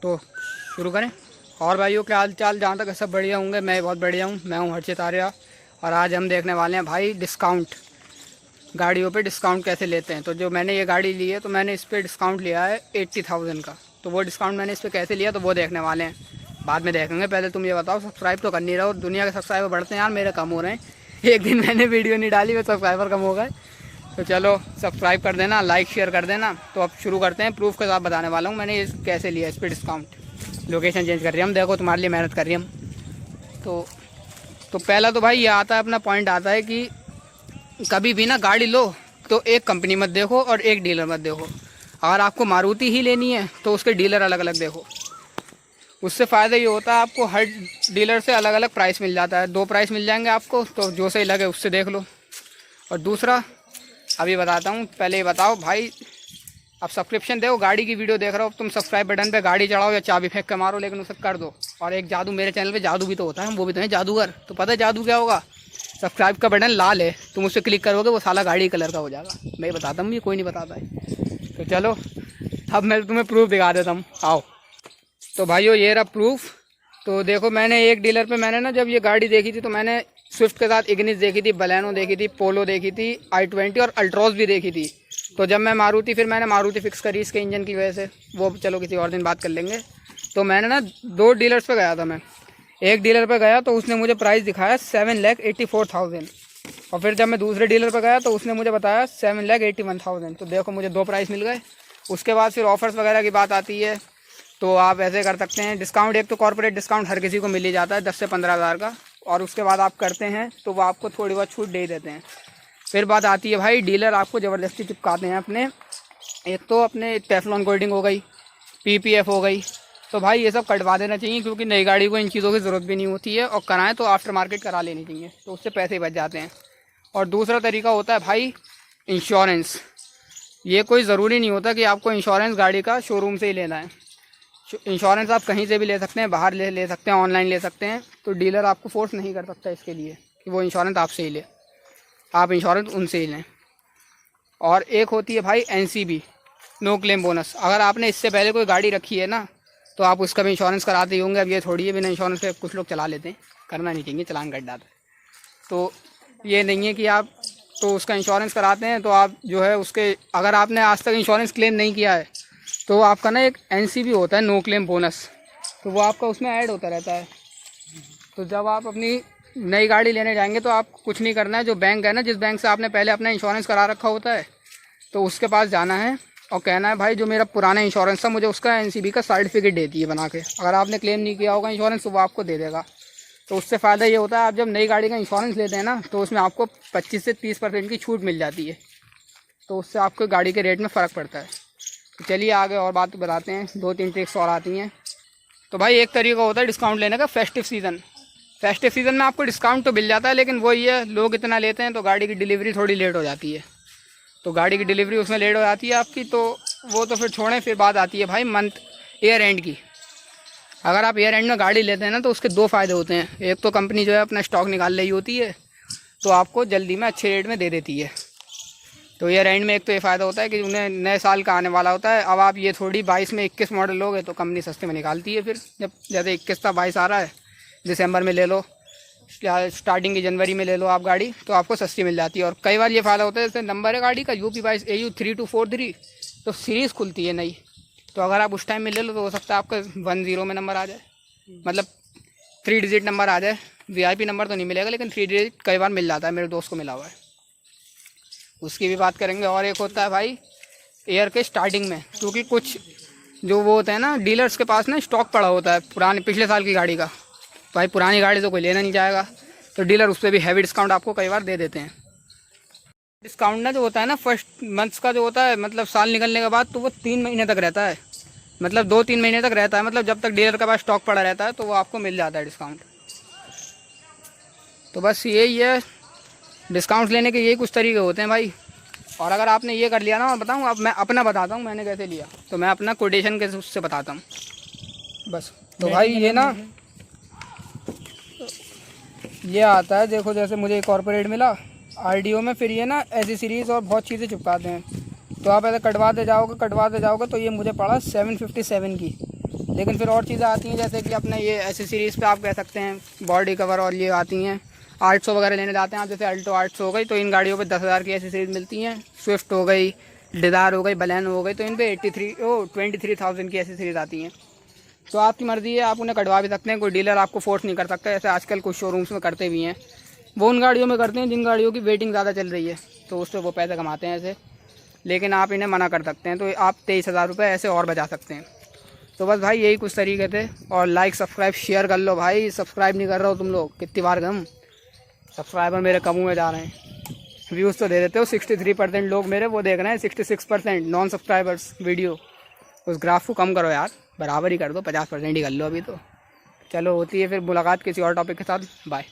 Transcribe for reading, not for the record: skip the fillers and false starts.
तो शुरू करें। और भाइयों क्या हाल चाल, जहाँ तक सब बढ़िया होंगे, मैं बहुत बढ़िया हूँ। मैं हूँ हर्षित आर्या और आज हम देखने वाले हैं भाई डिस्काउंट, गाड़ियों पे डिस्काउंट कैसे लेते हैं। तो जो मैंने ये गाड़ी ली है तो मैंने इस पर डिस्काउंट लिया है 80,000 का। तो वो डिस्काउंट मैंने इस पर कैसे लिया तो वो देखने वाले हैं, बाद में देखेंगे। पहले तुम ये बताओ, सब्सक्राइब तो कर नहीं रहो। दुनिया के सब्सक्राइबर बढ़ते हैं यार, मेरे कम हो रहे हैं। एक दिन मैंने वीडियो नहीं डाली, वो सब्सक्राइबर कम हो गए। तो चलो सब्सक्राइब कर देना, लाइक शेयर कर देना। तो अब शुरू करते हैं। प्रूफ के साथ बताने वाला हूँ मैंने ये कैसे लिया इस पर डिस्काउंट। लोकेशन चेंज कर रही है हम, देखो तुम्हारे लिए मेहनत कर रही हम। तो पहला तो भाई ये आता है, अपना पॉइंट आता है कि कभी भी ना गाड़ी लो तो एक कंपनी मत देखो और एक डीलर मत देखो। अगर आपको मारुति ही लेनी है तो उसके डीलर अलग अलग देखो। उससे फ़ायदा ये होता है आपको हर डीलर से अलग अलग प्राइस मिल जाता है, 2 प्राइस मिल जाएंगे आपको। तो जो सही लगे उससे देख लो। और दूसरा अभी बताता हूँ, पहले ये बताओ भाई, अब सब्सक्रिप्शन दो, गाड़ी की वीडियो देख रहे हो तुम, सब्सक्राइब बटन पे गाड़ी चढ़ाओ या चाबी फेंक के मारो, लेकिन उसे कर दो। और एक जादू, मेरे चैनल पे जादू भी तो होता है, हम वो भी तो हैं जादूगर। तो पता है जादू क्या होगा? सब्सक्राइब का बटन लाल है, तुम उस पर क्लिक करोगे वो साला गाड़ी कलर का हो जाएगा। मैं बताता हूँ, ये कोई नहीं बताता है। तो चलो अब मैं तुम्हें प्रूफ दिखा देता हूँ, आओ। तो भाइयों ये रहा प्रूफ। तो देखो मैंने एक डीलर पे, मैंने ना जब ये गाड़ी देखी थी तो मैंने स्विफ्ट के साथ इग्निस देखी थी, बलेनो देखी थी, पोलो देखी थी, i20 और अल्ट्रॉस भी देखी थी। तो जब मैं मारुति, फिर मैंने मारुति फिक्स करी इसके इंजन की वजह से, वो चलो किसी और दिन बात कर लेंगे। तो मैंने ना 2 डीलर्स पे गया था मैं। एक डीलर पे गया तो उसने मुझे प्राइस दिखाया 7,84,000। और फिर जब मैं दूसरे डीलर पे गया तो उसने मुझे बताया 7,81,000। तो देखो मुझे 2 प्राइस मिल गए। उसके बाद फिर ऑफर्स वगैरह की बात आती है, तो आप ऐसे कर सकते हैं डिस्काउंट। एक तो कॉर्पोरेट डिस्काउंट हर किसी को मिल ही जाता है 10 से 15,000 का, और उसके बाद आप करते हैं तो वो आपको थोड़ी बहुत छूट दे ही देते हैं। फिर बात आती है भाई, डीलर आपको ज़बरदस्ती चिपकाते हैं अपने, एक तो अपने टेफ्लॉन कोटिंग हो गई, पीपीएफ हो गई। तो भाई ये सब कटवा देना चाहिए, क्योंकि नई गाड़ी को इन चीज़ों की ज़रूरत भी नहीं होती है, और कराएं तो आफ्टर मार्केट करा लेनी चाहिए, तो उससे पैसे बच जाते हैं। और दूसरा तरीका होता है भाई इंश्योरेंस। ये कोई ज़रूरी नहीं होता कि आपको इंश्योरेंस गाड़ी का शोरूम से ही लेना है। इंश्योरेंस आप कहीं से भी ले सकते हैं, बाहर ले सकते हैं, ऑनलाइन ले सकते हैं। तो डीलर आपको फोर्स नहीं कर सकता इसके लिए कि वो इंश्योरेंस आपसे ही ले, आप इंश्योरेंस उनसे ही लें। और एक होती है भाई एनसीबी, नो क्लेम बोनस। अगर आपने इससे पहले कोई गाड़ी रखी है ना तो आप उसका भी इंश्योरेंस कराते ही होंगे। अब ये थोड़ी है बिना इंश्योरेंस के कुछ लोग चला लेते हैं, करना नहीं चाहिए, चालान कट जाता है। तो ये नहीं है कि आप तो उसका इंश्योरेंस कराते हैं तो आप जो है उसके, अगर आपने आज तक इंश्योरेंस क्लेम नहीं किया है तो आपका ना एक एनसीबी होता है, नो क्लेम बोनस, तो वो आपका उसमें ऐड होता रहता है। तो जब आप अपनी नई गाड़ी लेने जाएंगे तो आपको कुछ नहीं करना है। जो बैंक है ना, जिस बैंक से आपने पहले अपना इंश्योरेंस करा रखा होता है, तो उसके पास जाना है और कहना है भाई जो मेरा पुराना इंश्योरेंस था मुझे उसका एनसीबी का सर्टिफिकेट देती है बना के। अगर आपने क्लेम नहीं किया होगा इंश्योरेंस तो वो आपको दे देगा। तो उससे फ़ायदा ये होता है, आप जब नई गाड़ी का इंश्योरेंस लेते हैं ना तो उसमें आपको 25 से 30% की छूट मिल जाती है। तो उससे आपको गाड़ी के रेट में फ़र्क पड़ता है। तो चलिए आगे और बात बताते हैं, 2-3 ट्रिक्स और आती हैं। तो भाई एक तरीका होता है डिस्काउंट लेने का, फेस्टिव सीज़न। फेस्टिव सीज़न में आपको डिस्काउंट तो मिल जाता है, लेकिन वही है, लोग इतना लेते हैं तो गाड़ी की डिलीवरी थोड़ी लेट हो जाती है। तो गाड़ी की डिलीवरी उसमें लेट हो जाती है आपकी, तो वो तो फिर छोड़ें। फिर बात आती है भाई मंथ ईयर एंड की। अगर आप ईयर एंड में गाड़ी लेते हैं ना तो उसके 2 फ़ायदे होते हैं। एक तो कंपनी जो है अपना स्टॉक निकाल रही होती है, तो आपको जल्दी में अच्छे रेट में दे देती है। तो ईयर एंड में एक तो ये फ़ायदा होता है कि उन्हें नए साल का आने वाला होता है। अब आप ये थोड़ी 22 में 21 मॉडल लोगे तो कंपनी सस्ते में निकालती है। फिर जब जैसे 21 था 22 आ रहा है, दिसंबर में ले लो या स्टार्टिंग की जनवरी में ले लो आप गाड़ी, तो आपको सस्ती मिल जाती है। और कई बार ये फ़ायदा होता है, जैसे नंबर है गाड़ी का UP22 AU 3243, तो सीरीज़ खुलती है नई। तो अगर आप उस टाइम में ले लो तो हो सकता है आपका 10 में नंबर आ जाए, मतलब 3 डिजिट नंबर आ जाए। VIP नंबर तो नहीं मिलेगा, लेकिन 3 डिजिट कई बार मिल जाता है, मेरे दोस्त को मिला हुआ है। उसकी भी बात करेंगे। और एक होता है भाई ईयर के स्टार्टिंग में, क्योंकि कुछ जो वो होते हैं ना डीलर्स के पास ना स्टॉक पड़ा होता है पुराने पिछले साल की गाड़ी का। भाई पुरानी गाड़ी तो कोई लेना नहीं चाहेगा, तो डीलर उस पर भी हैवी डिस्काउंट आपको कई बार दे देते हैं। डिस्काउंट ना जो होता है ना फर्स्ट मंथ्स का जो होता है, मतलब साल निकलने के बाद, तो वो 3 महीने तक रहता है, मतलब 2-3 महीने तक रहता है। मतलब जब तक डीलर के पास स्टॉक पड़ा रहता है तो वो आपको मिल जाता है डिस्काउंट। तो बस यही है, डिस्काउंट लेने के यही कुछ तरीके होते हैं भाई। और अगर आपने ये कर लिया ना, मैं बताऊँ, अब मैं अपना बताता हूँ मैंने कैसे लिया। तो मैं अपना कोटेशन के उससे बताता हूँ बस। तो भाई ये ना ये आता है, देखो जैसे मुझे कॉर्पोरेट मिला RDO में, फिर ये ना ऐसी सीरीज़ और बहुत चीज़ें चिपकाते हैं। तो आप ऐसे कटवाते जाओगे तो ये मुझे पड़ा 757 की। लेकिन फिर और चीज़ें आती हैं जैसे कि अपने ये एसेसरीज़ पे आप कह सकते हैं बॉडी कवर और ये आती हैं 800 वगैरह लेने जाते हैं आप, जैसे अल्टो 800 हो गई तो इन गाड़ियों पे 10,000 की एसेसरीज मिलती हैं। स्विफ्ट हो गई, डिज़ायर हो गई, बलेनो हो गई, तो इन पे 23,000 की एसेसरीज आती हैं। तो आपकी मर्ज़ी है, आप उन्हें कटवा भी सकते हैं, कोई डीलर आपको फोर्स नहीं कर सकता। ऐसे आजकल कुछ शोरूम्स में करते भी हैं, वो उन गाड़ियों में करते हैं जिन गाड़ियों की वेटिंग ज़्यादा चल रही है, तो उससे वो पैसे कमाते हैं ऐसे। लेकिन आप इन्हें मना कर सकते हैं, तो आप 23,000 रुपये ऐसे और बचा सकते हैं। तो बस भाई यही कुछ तरीके थे। और लाइक सब्सक्राइब शेयर कर लो भाई, सब्सक्राइब नहीं कर रहे हो तुम लोग, कितनी बार गम सब्सक्राइबर मेरे कम हुए जा रहे हैं। व्यूज़ तो दे देते हो, 63% लोग मेरे वो देख रहे हैं, 66% नॉन सब्सक्राइबर्स वीडियो। उस ग्राफ को कम करो यार, बराबर ही कर दो, 50% ही कर लो अभी तो। चलो होती है फिर मुलाकात किसी और टॉपिक के साथ, बाय।